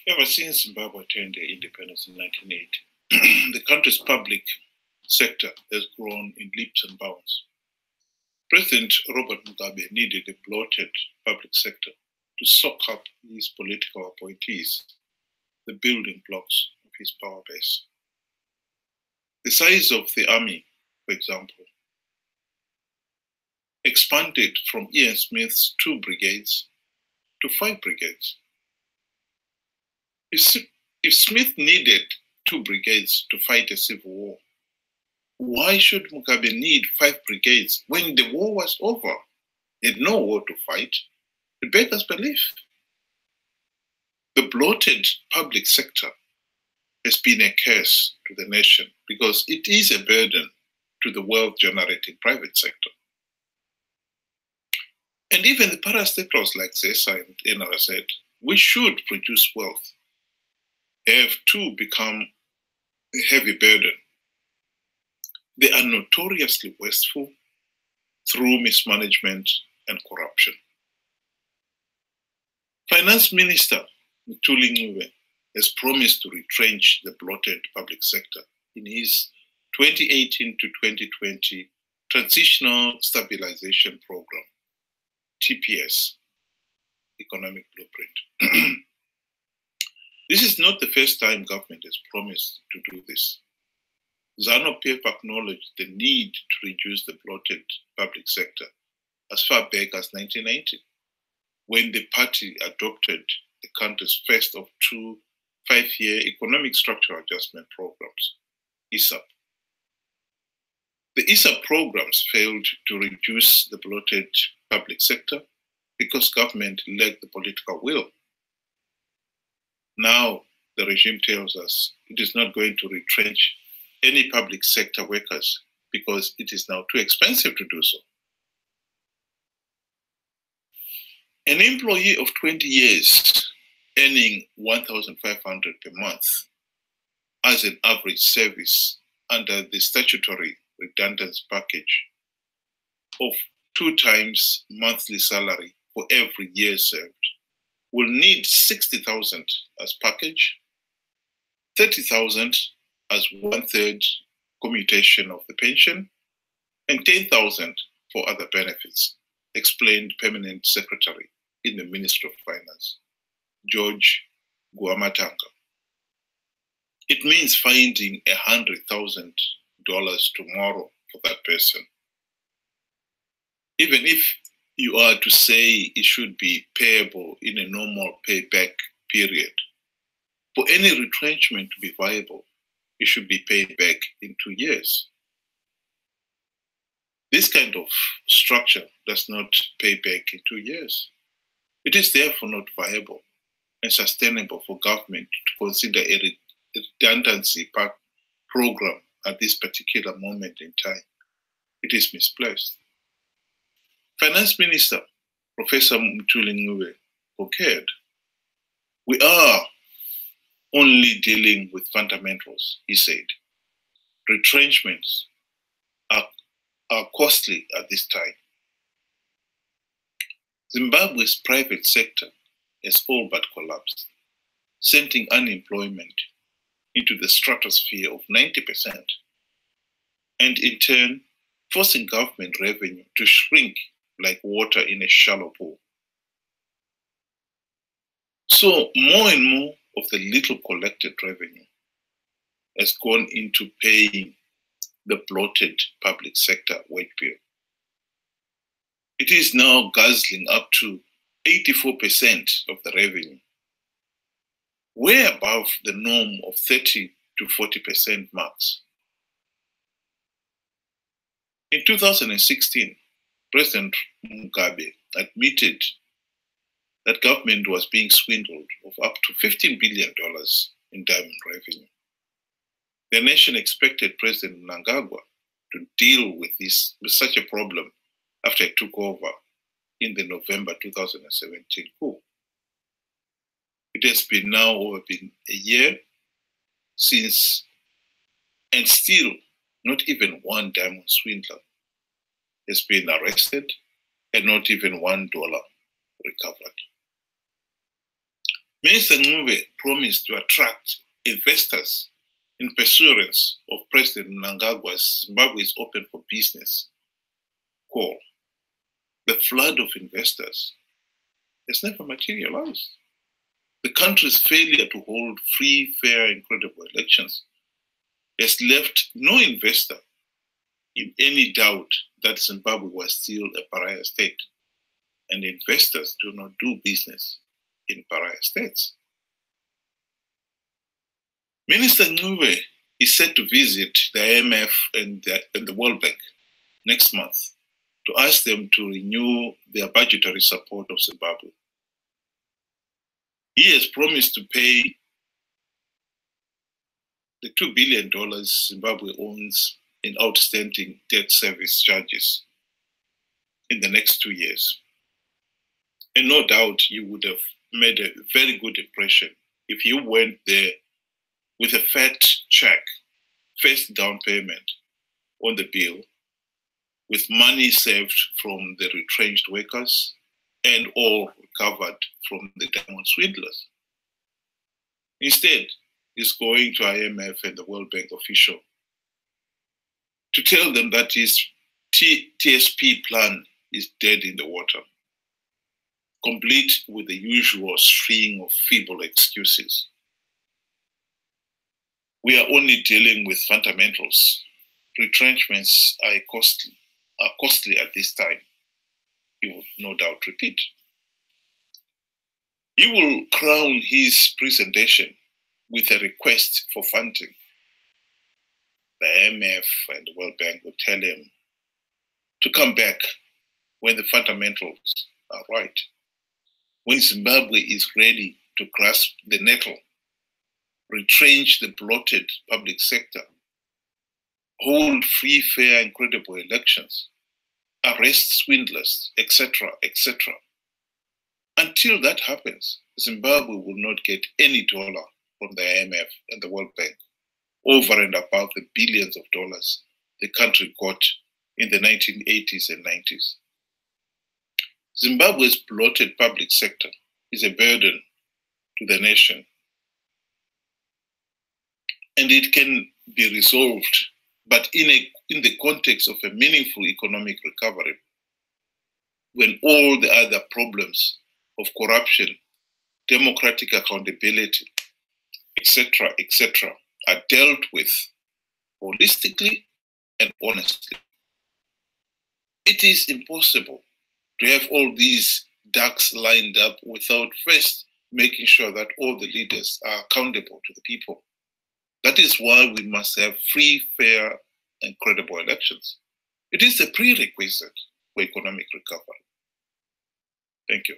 Ever since Zimbabwe attained their independence in 1980, the country's public sector has grown in leaps and bounds. President Robert Mugabe needed a bloated public sector to soak up his political appointees, the building blocks of his power base. The size of the army, for example, expanded from Ian Smith's 2 brigades to 5 brigades. If Smith needed 2 brigades to fight a civil war, why should Mugabe need 5 brigades when the war was over? He had no war to fight. It beggars belief. The bloated public sector has been a curse to the nation because it is a burden to the wealth-generating private sector. And even the parastatals like ZESA and NRZ, we should produce wealth, have to become a heavy burden. They are notoriously wasteful through mismanagement and corruption. Finance Minister Ncube has promised to retrench the bloated public sector in his 2018 to 2020 Transitional Stabilization Program, TPS, economic blueprint. This is not the first time government has promised to do this. Zanu PF acknowledged the need to reduce the bloated public sector as far back as 1990, when the party adopted the country's first of 2 5-year economic structural adjustment programs, ESAP. The ESAP programs failed to reduce the bloated public sector because government lacked the political will. Now the regime tells us it is not going to retrench any public sector workers because it is now too expensive to do so. An employee of 20 years earning $1,500 per month as an average service under the statutory redundancy package of 2 times monthly salary for every year served will need 60,000 as package, 30,000 as 1/3 commutation of the pension, and 10,000 for other benefits, explained Permanent Secretary in the Ministry of Finance, George Guamatanga. It means finding $100,000 tomorrow for that person. Even if you are to say it should be payable in a normal payback period, for any retrenchment to be viable, it should be paid back in 2 years. This kind of structure does not pay back in 2 years. It is therefore not viable and sustainable for government to consider a redundancy program at this particular moment in time. It is misplaced. Finance Minister Professor Ncube concurred. We are only dealing with fundamentals, he said. Retrenchments are costly at this time. Zimbabwe's private sector has all but collapsed, sending unemployment into the stratosphere of 90%, and in turn, forcing government revenue to shrink like water in a shallow pool. So more and more of the little collected revenue has gone into paying the bloated public sector wage bill. It is now guzzling up to 84% of the revenue, way above the norm of 30 to 40% marks. In 2016, President Mugabe admitted that government was being swindled of up to $15 billion in diamond revenue. The nation expected President Mnangagwa to deal with such a problem after he took over in the November 2017 coup. It has been now over a year since, and still not even one diamond swindler has been arrested and not even $1 recovered. Minister Ncube promised to attract investors in pursuance of President Mnangagwa's Zimbabwe is open for business call. The flood of investors has never materialized. The country's failure to hold free, fair, and credible elections has left no investor in any doubt that Zimbabwe was still a pariah state, and investors do not do business in pariah states. Minister Ncube is set to visit the IMF and the World Bank next month to ask them to renew their budgetary support of Zimbabwe. He has promised to pay the $2 billion Zimbabwe owns in outstanding debt service charges in the next 2 years. And no doubt you would have made a very good impression if you went there with a fat check, first down payment on the bill, with money saved from the retrenched workers and all recovered from the diamond swindlers. Instead, he's going to IMF and the World Bank official to tell them that his TSP plan is dead in the water, complete with the usual string of feeble excuses. We are only dealing with fundamentals. Retrenchments are costly at this time. He will no doubt repeat. He will crown his presentation with a request for funding. The IMF and the World Bank will tell him to come back when the fundamentals are right, when Zimbabwe is ready to grasp the nettle, retrench the bloated public sector, hold free, fair, and credible elections, arrest swindlers, etc., etc. Until that happens, Zimbabwe will not get any dollar from the IMF and the World Bank over and above the billions of dollars the country got in the 1980s and 90s. Zimbabwe's bloated public sector is a burden to the nation, and it can be resolved, but in the context of a meaningful economic recovery, when all the other problems of corruption, democratic accountability, etc., etc., are dealt with holistically and honestly. It is impossible to have all these ducks lined up without first making sure that all the leaders are accountable to the people. That is why we must have free, fair, and credible elections. It is a prerequisite for economic recovery. Thank you.